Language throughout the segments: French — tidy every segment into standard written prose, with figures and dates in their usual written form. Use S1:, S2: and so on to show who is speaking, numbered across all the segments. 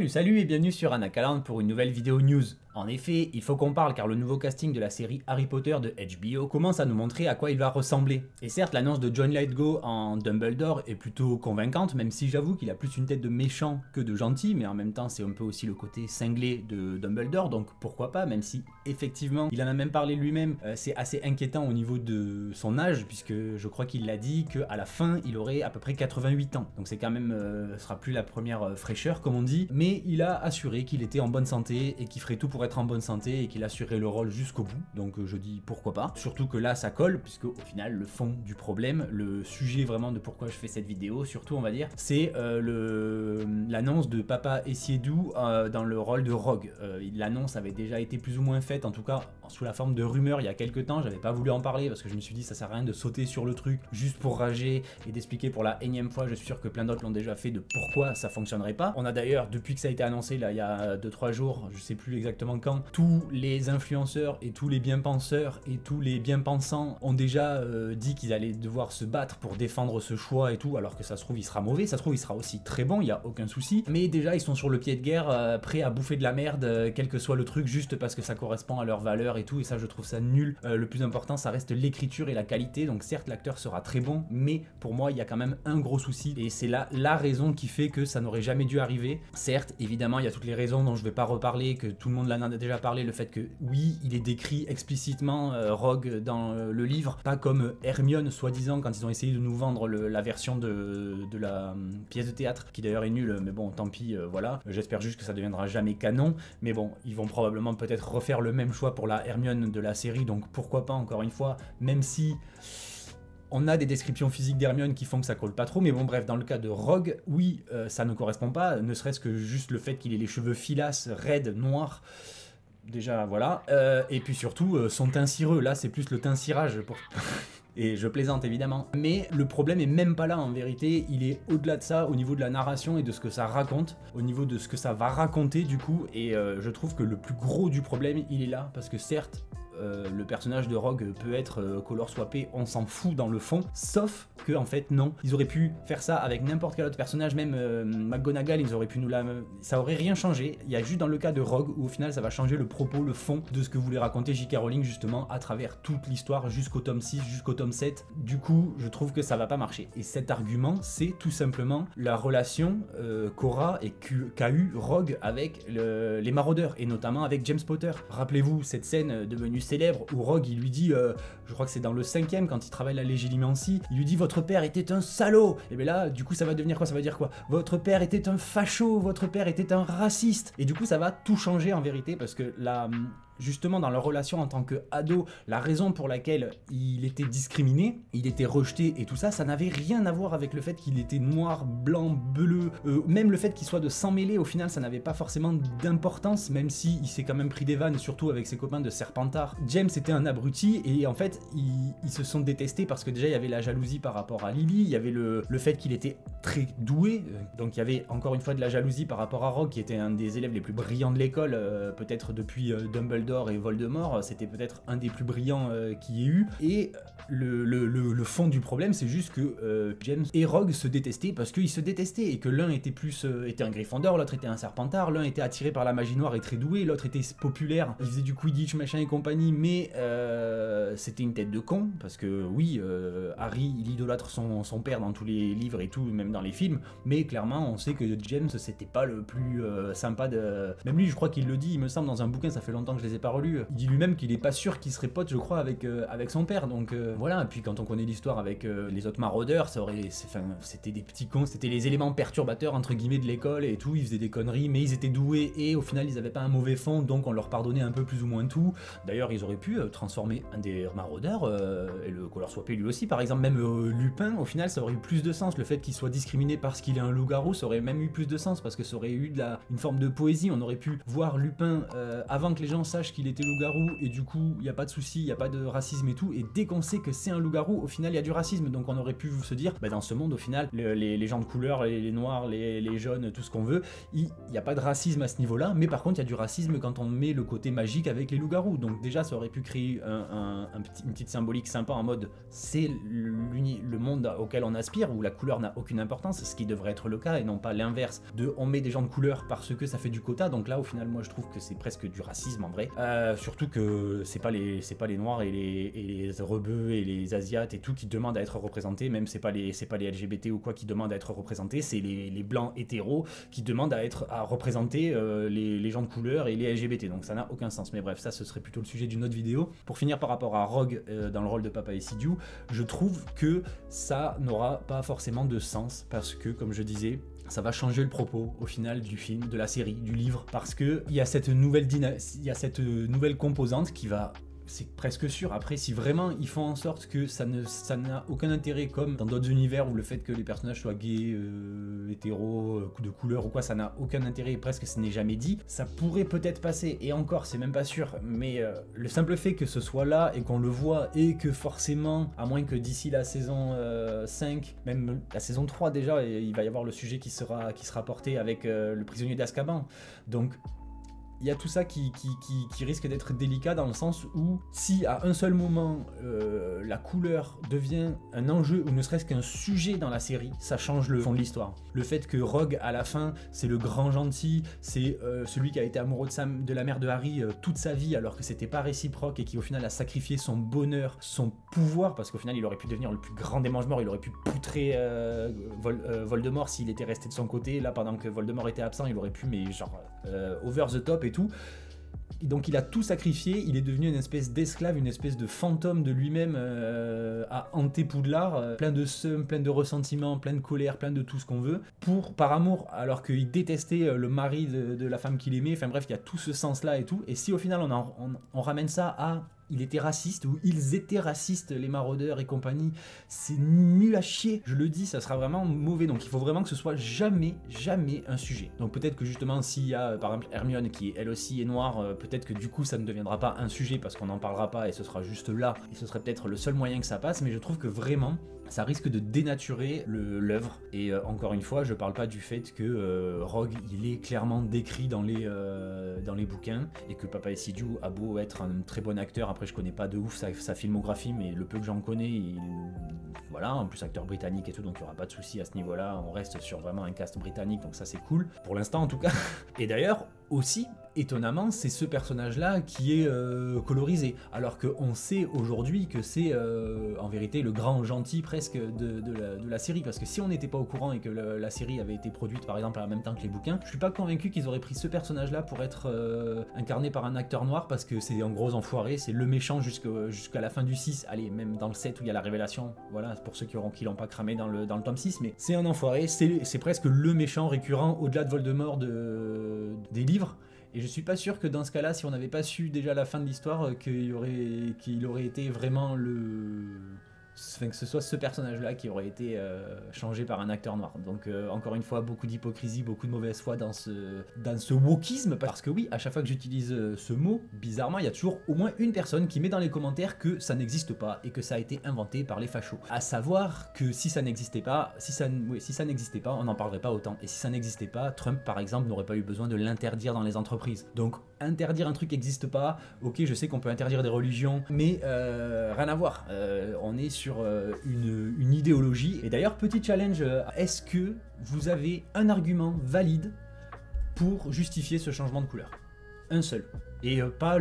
S1: Salut et bienvenue sur Anacaland pour une nouvelle vidéo news. En effet, il faut qu'on parle car le nouveau casting de la série Harry Potter de HBO commence à nous montrer à quoi il va ressembler. Et certes, l'annonce de John Lithgow en Dumbledore est plutôt convaincante, même si j'avoue qu'il a plus une tête de méchant que de gentil, mais en même temps c'est un peu aussi le côté cinglé de Dumbledore, donc pourquoi pas, même si effectivement, il en a même parlé lui-même, c'est assez inquiétant au niveau de son âge, puisque je crois qu'il l'a dit qu'à la fin, il aurait à peu près 88 ans. Donc c'est quand même, ce sera plus la première fraîcheur comme on dit, mais il a assuré qu'il était en bonne santé et qu'il ferait tout pour être en bonne santé et qu'il assurerait le rôle jusqu'au bout, donc je dis pourquoi pas. Surtout que là ça colle, puisque au final le fond du problème, le sujet vraiment de pourquoi je fais cette vidéo, surtout on va dire, c'est l'annonce de Papa Essiedu dans le rôle de Rogue. L'annonce avait déjà été plus ou moins faite, en tout cas sous la forme de rumeur il y a quelques temps, j'avais pas voulu en parler parce que je me suis dit ça sert à rien de sauter sur le truc juste pour rager et d'expliquer pour la énième fois, je suis sûr que plein d'autres l'ont déjà fait, de pourquoi ça fonctionnerait pas. On a d'ailleurs, depuis que ça a été annoncé là il y a 2-3 jours, je sais plus exactement quand, tous les influenceurs et tous les bien-penseurs et tous les bien-pensants ont déjà dit qu'ils allaient devoir se battre pour défendre ce choix et tout, alors que ça se trouve il sera mauvais, ça se trouve il sera aussi très bon, il n'y a aucun souci, mais déjà ils sont sur le pied de guerre, prêts à bouffer de la merde, quel que soit le truc, juste parce que ça correspond à leurs valeurs et tout, et ça je trouve ça nul. Le plus important ça reste l'écriture et la qualité, donc certes l'acteur sera très bon, mais pour moi il y a quand même un gros souci, et c'est là la raison qui fait que ça n'aurait jamais dû arriver. Certes, évidemment il y a toutes les raisons dont je vais pas reparler, que tout le monde en a déjà parlé, le fait que oui, il est décrit explicitement Rogue dans le livre, pas comme Hermione soi-disant quand ils ont essayé de nous vendre la version de la pièce de théâtre, qui d'ailleurs est nulle, mais bon tant pis, voilà. J'espère juste que ça deviendra jamais canon, mais bon, ils vont probablement peut-être refaire le même choix pour la Hermione de la série, donc pourquoi pas encore une fois, même si on a des descriptions physiques d'Hermione qui font que ça colle pas trop, mais bon bref, dans le cas de Rogue, oui, ça ne correspond pas, ne serait-ce que juste le fait qu'il ait les cheveux filasses, raides, noirs. Déjà voilà, et puis surtout son teint cireux, là c'est plus le teint cirage pour... Et je plaisante évidemment, mais le problème est même pas là en vérité, il est au-delà de ça au niveau de la narration et de ce que ça raconte, au niveau de ce que ça va raconter du coup, et je trouve que le plus gros du problème il est là, parce que certes le personnage de Rogue peut être color swappé, on s'en fout dans le fond, sauf que en fait non, ils auraient pu faire ça avec n'importe quel autre personnage, même McGonagall, ils auraient pu nous la... ça aurait rien changé, il y a juste dans le cas de Rogue où au final ça va changer le propos, le fond de ce que voulait raconter J.K. Rowling justement à travers toute l'histoire jusqu'au tome 6, jusqu'au tome 7, du coup je trouve que ça va pas marcher, et cet argument c'est tout simplement la relation qu'aura et qu'a eu Rogue avec les maraudeurs, et notamment avec James Potter. Rappelez-vous cette scène devenue célèbre où Rogue il lui dit, je crois que c'est dans le 5e quand il travaille la légilimencie, il lui dit votre père était un salaud, et bien là du coup ça va devenir quoi, ça va dire quoi, votre père était un facho, votre père était un raciste, et du coup ça va tout changer en vérité, parce que là justement dans leur relation en tant que ado, la raison pour laquelle il était discriminé, il était rejeté et tout ça, ça n'avait rien à voir avec le fait qu'il était noir, blanc, bleu, même le fait qu'il soit de sang mêlé, au final ça n'avait pas forcément d'importance, même si il s'est quand même pris des vannes, surtout avec ses copains de Serpentard. James était un abruti, et en fait ils se sont détestés parce que déjà il y avait la jalousie par rapport à Lily, il y avait le fait qu'il était très doué, donc il y avait encore une fois de la jalousie par rapport à Rogue qui était un des élèves les plus brillants de l'école, peut-être depuis Dumbledore et Voldemort, c'était peut-être un des plus brillants qu'il y ait eu, et le fond du problème c'est juste que James et Rogue se détestaient parce qu'ils se détestaient, et que l'un était plus était un Gryffondor, l'autre était un Serpentard, l'un était attiré par la magie noire et très doué, l'autre était populaire, il faisait du Quidditch machin et compagnie, mais c'était une tête de con, parce que oui, Harry il idolâtre son père dans tous les livres et tout, même dans les films, mais clairement on sait que James c'était pas le plus sympa de... Même lui je crois qu'il le dit, il me semble dans un bouquin, ça fait longtemps que je les ai pas relus, il dit lui-même qu'il est pas sûr qu'il serait pote je crois avec son père, donc voilà. Et puis quand on connaît l'histoire avec les autres maraudeurs, c'était des petits cons, c'était les éléments perturbateurs entre guillemets de l'école et tout, ils faisaient des conneries, mais ils étaient doués et au final ils avaient pas un mauvais fond, donc on leur pardonnait un peu plus ou moins tout. D'ailleurs ils auraient pu transformer un des maraudeurs et le color swapper lui aussi par exemple, même Lupin, au final ça aurait eu plus de sens, le fait qu'il soit discriminé parce qu'il est un loup-garou, ça aurait même eu plus de sens parce que ça aurait eu une forme de poésie, on aurait pu voir Lupin avant que les gens sachent sache qu'il était loup-garou et du coup il n'y a pas de souci, il n'y a pas de racisme et tout, et dès qu'on sait que c'est un loup-garou, au final il y a du racisme, donc on aurait pu se dire, bah, dans ce monde au final, les gens de couleur, les noirs, les jaunes, tout ce qu'on veut, il n'y a pas de racisme à ce niveau-là, mais par contre il y a du racisme quand on met le côté magique avec les loups-garous, donc déjà ça aurait pu créer une petite symbolique sympa en mode c'est le monde auquel on aspire, où la couleur n'a aucune importance, ce qui devrait être le cas, et non pas l'inverse, de on met des gens de couleur parce que ça fait du quota, donc là au final moi je trouve que c'est presque du racisme en vrai, surtout que c'est pas les noirs et les rebeux et les asiates et tout qui demandent à être représentés, même c'est pas les LGBT ou quoi qui demandent à être représentés, c'est les blancs hétéros qui demandent à représenter les gens de couleur et les LGBT, donc ça n'a aucun sens, mais bref, ça ce serait plutôt le sujet d'une autre vidéo. Pour finir, par rapport à Rogue dans le rôle de Papa Sidiou, je trouve que ça n'aura pas forcément de sens, parce que comme je disais, ça va changer le propos au final du film, de la série, du livre, parce que il y a cette nouvelle composante qui va, c'est presque sûr. Après, si vraiment ils font en sorte que ça n'a aucun intérêt, comme dans d'autres univers où le fait que les personnages soient gays, hétéros, de couleur ou quoi, ça n'a aucun intérêt, presque ce n'est jamais dit, ça pourrait peut-être passer, et encore, c'est même pas sûr, mais le simple fait que ce soit là et qu'on le voit, et que forcément, à moins que d'ici la saison 5, même la saison 3 déjà, il va y avoir le sujet qui sera porté avec le prisonnier d'Azkaban, donc il y a tout ça qui risque d'être délicat, dans le sens où si à un seul moment la couleur devient un enjeu ou ne serait-ce qu'un sujet dans la série, ça change le fond de l'histoire. Le fait que Rogue à la fin c'est le grand gentil, c'est celui qui a été amoureux de la mère de Harry toute sa vie alors que c'était pas réciproque, et qui au final a sacrifié son bonheur, son pouvoir, parce qu'au final il aurait pu devenir le plus grand des mange-morts, il aurait pu poutrer Voldemort s'il était resté de son côté, là pendant que Voldemort était absent il aurait pu, mais genre over the top et tout. Et donc il a tout sacrifié, il est devenu une espèce d'esclave, une espèce de fantôme de lui-même à hanter Poudlard, plein de seum, plein de ressentiments, plein de colère, plein de tout ce qu'on veut, par amour, alors qu'il détestait le mari de la femme qu'il aimait, enfin bref, il y a tout ce sens-là et tout, et si au final on ramène ça à il était raciste, ou ils étaient racistes, les maraudeurs et compagnie, c'est nul à chier, je le dis, ça sera vraiment mauvais, donc il faut vraiment que ce soit jamais un sujet. Donc peut-être que justement s'il y a par exemple Hermione qui elle aussi est noire, peut-être que du coup ça ne deviendra pas un sujet parce qu'on n'en parlera pas et ce sera juste là, et ce serait peut-être le seul moyen que ça passe, mais je trouve que vraiment ça risque de dénaturer l'œuvre, et encore une fois je parle pas du fait que Rogue il est clairement décrit dans les bouquins, et que Papa Sidiou a beau être un très bon acteur, après je connais pas de ouf sa filmographie, mais le peu que j'en connais, voilà, en plus acteur britannique et tout, donc il y aura pas de souci à ce niveau là, on reste sur vraiment un cast britannique, donc ça c'est cool, pour l'instant en tout cas. Et d'ailleurs aussi, étonnamment, c'est ce personnage-là qui est colorisé, alors qu'on sait aujourd'hui que c'est en vérité le grand gentil presque de la série, parce que si on n'était pas au courant et que la série avait été produite par exemple en même temps que les bouquins, je suis pas convaincu qu'ils auraient pris ce personnage-là pour être incarné par un acteur noir, parce que c'est un gros enfoiré, c'est le méchant jusqu'à la fin du 6, allez, même dans le 7 où il y a la révélation, voilà, pour ceux qui l'ont pas cramé dans le tome 6, mais c'est un enfoiré, c'est presque le méchant récurrent au-delà de Voldemort des livres. Et je suis pas sûr que dans ce cas-là, si on n'avait pas su déjà la fin de l'histoire, qu'il aurait été vraiment enfin, que ce soit ce personnage-là qui aurait été changé par un acteur noir. Donc encore une fois, beaucoup d'hypocrisie, beaucoup de mauvaise foi dans ce wokisme, parce que oui, à chaque fois que j'utilise ce mot, bizarrement, il y a toujours au moins une personne qui met dans les commentaires que ça n'existe pas et que ça a été inventé par les fachos. À savoir que si ça n'existait pas, on n'en parlerait pas autant. Et si ça n'existait pas, Trump par exemple n'aurait pas eu besoin de l'interdire dans les entreprises. Donc interdire un truc qui n'existe pas, ok, je sais qu'on peut interdire des religions, mais rien à voir. On est sur une idéologie. Et d'ailleurs, petit challenge, est-ce que vous avez un argument valide pour justifier ce changement de couleur? Un seul. Et pas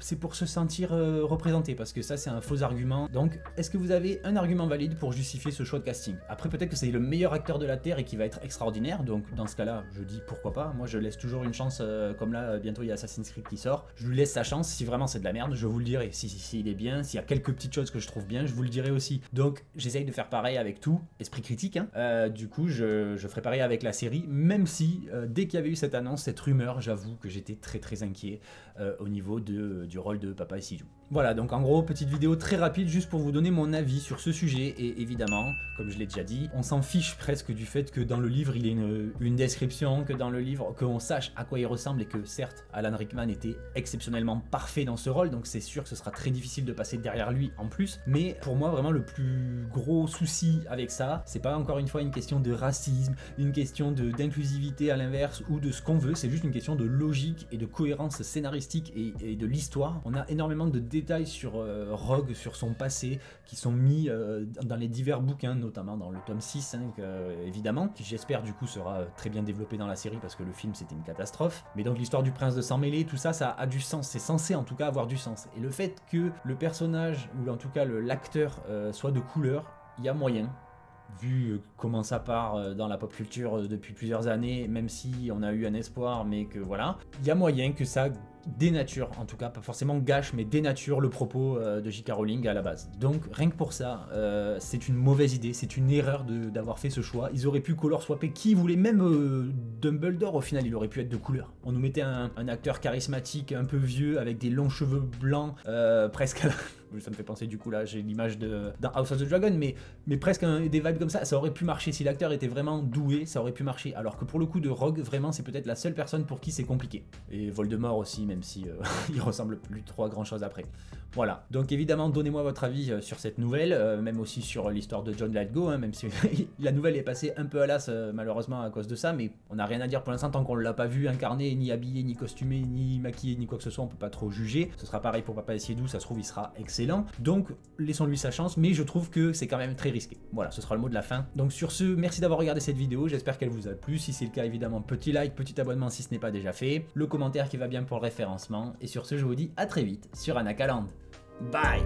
S1: c'est pour se sentir représenté, parce que ça c'est un faux argument. Donc est-ce que vous avez un argument valide pour justifier ce choix de casting? Après peut-être que c'est le meilleur acteur de la Terre et qui va être extraordinaire, donc dans ce cas-là je dis pourquoi pas. Moi je laisse toujours une chance, comme là bientôt il y a Assassin's Creed qui sort, je lui laisse sa chance. Si vraiment c'est de la merde, je vous le dirai. Si il est bien, s'il y a quelques petites choses que je trouve bien, je vous le dirai aussi. Donc j'essaye de faire pareil avec tout, esprit critique hein. Du coup je ferai pareil avec la série, même si dès qu'il y avait eu cette annonce, cette rumeur, j'avoue que j'étais très inquiet au niveau du rôle de Papa Sidiou. Voilà, donc en gros, petite vidéo très rapide juste pour vous donner mon avis sur ce sujet. Et évidemment, comme je l'ai déjà dit, on s'en fiche presque du fait que dans le livre, il y ait une description, que dans le livre, qu'on sache à quoi il ressemble et que certes, Alan Rickman était exceptionnellement parfait dans ce rôle, donc c'est sûr que ce sera très difficile de passer derrière lui en plus. Mais pour moi, vraiment, le plus gros souci avec ça, c'est pas encore une fois une question de racisme, une question d'inclusivité à l'inverse ou de ce qu'on veut, c'est juste une question de logique et de cohérence scénaristique et de l'histoire. On a énormément de détails sur Rogue, sur son passé, qui sont mis dans les divers bouquins, notamment dans le tome 6, hein, évidemment, qui j'espère du coup sera très bien développé dans la série parce que le film c'était une catastrophe. Mais donc l'histoire du prince de sang mêlé, tout ça, ça a du sens, c'est censé en tout cas avoir du sens. Et le fait que le personnage, ou en tout cas l'acteur, soit de couleur, il y a moyen. Vu comment ça part dans la pop culture depuis plusieurs années, même si on a eu un espoir, mais que voilà, il y a moyen que ça dénature, en tout cas pas forcément gâche, mais dénature le propos de J.K. Rowling à la base. Donc rien que pour ça, c'est une mauvaise idée, c'est une erreur d'avoir fait ce choix. Ils auraient pu color swapper qui voulait, même Dumbledore au final, il aurait pu être de couleur. On nous mettait un acteur charismatique, un peu vieux, avec des longs cheveux blancs, presque à la... Ça me fait penser du coup là, j'ai l'image dans House of the Dragon, mais presque des vibes comme ça aurait pu marcher. Si l'acteur était vraiment doué, ça aurait pu marcher. Alors que pour le coup de Rogue, vraiment c'est peut-être la seule personne pour qui c'est compliqué. Et Voldemort aussi, même si il ressemble plus trop à grand chose après. Voilà, donc évidemment donnez-moi votre avis sur cette nouvelle, même aussi sur l'histoire de John Lithgow, hein, même si la nouvelle est passée un peu à l'as malheureusement à cause de ça, mais on n'a rien à dire pour l'instant tant qu'on ne l'a pas vu incarné, ni habillé, ni costumé, ni maquillé, ni quoi que ce soit, on peut pas trop juger. Ce sera pareil pour Papa Essiedu, ça se trouve il sera excellent, donc laissons-lui sa chance, mais je trouve que c'est quand même très risqué. Voilà, ce sera le mot de la fin. Donc sur ce, merci d'avoir regardé cette vidéo, j'espère qu'elle vous a plu. Si c'est le cas, évidemment, petit like, petit abonnement si ce n'est pas déjà fait, le commentaire qui va bien pour le référencement, et sur ce je vous dis à très vite sur Anakaland. Bye.